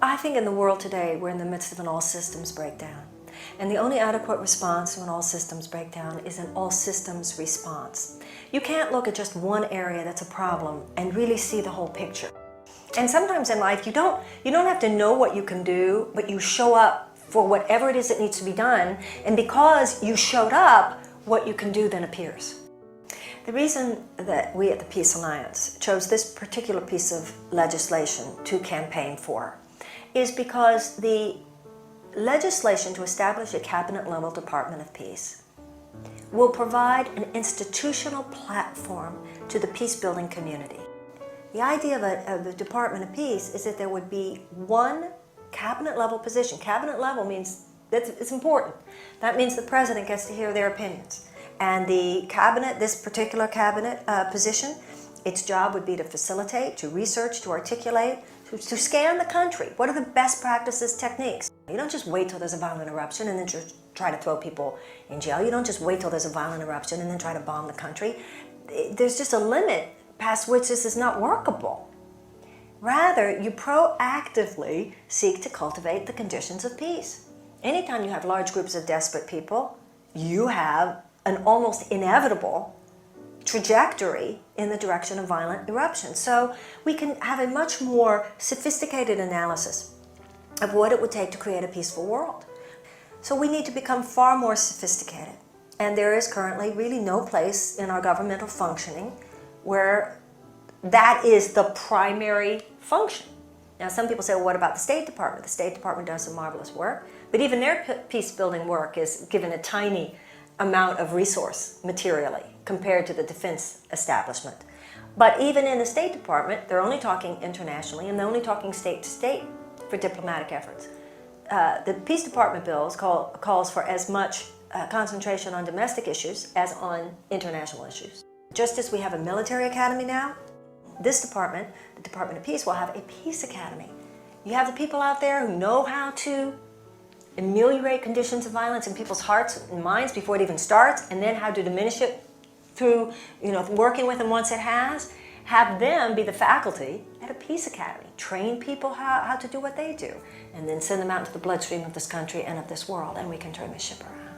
I think in the world today, we're in the midst of an all systems breakdown. And the only adequate response to an all systems breakdown is an all systems response. You can't look at just one area that's a problem and really see the whole picture. And sometimes in life, you don't have to know what you can do, but you show up for whatever it is that needs to be done. And because you showed up, what you can do then appears. The reason that we at the Peace Alliance chose this particular piece of legislation to campaign for is because the legislation to establish a cabinet-level Department of Peace will provide an institutional platform to the peace-building community. The idea of the Department of Peace is that there would be one cabinet-level position. Cabinet-level means that it's important. That means the president gets to hear their opinions. And the cabinet, this particular cabinet position, its job would be to facilitate, to research, to articulate, to scan the country. What are the best practices, techniques? You don't just wait till there's a violent eruption and then just try to throw people in jail. You don't just wait till there's a violent eruption and then try to bomb the country. There's just a limit past which this is not workable. Rather, you proactively seek to cultivate the conditions of peace. Anytime you have large groups of desperate people, you have an almost inevitable trajectory in the direction of violent eruption. So we can have a much more sophisticated analysis of what it would take to create a peaceful world. So we need to become far more sophisticated. And there is currently really no place in our governmental functioning where that is the primary function. Now some people say, well, what about the State Department? The State Department does some marvelous work, but even their peace-building work is given a tiny amount of resource materially compared to the defense establishment. But even in the State Department, they're only talking internationally and they're only talking state to state for diplomatic efforts. The Peace Department bills calls for as much concentration on domestic issues as on international issues. Just as we have a military academy now, this department, the Department of Peace, will have a peace academy. You have the people out there who know how to ameliorate conditions of violence in people's hearts and minds before it even starts, and then how to diminish it through working with them once it has. Have them be the faculty at a peace academy. Train people how to do what they do, and then send them out into the bloodstream of this country and of this world, and we can turn this ship around.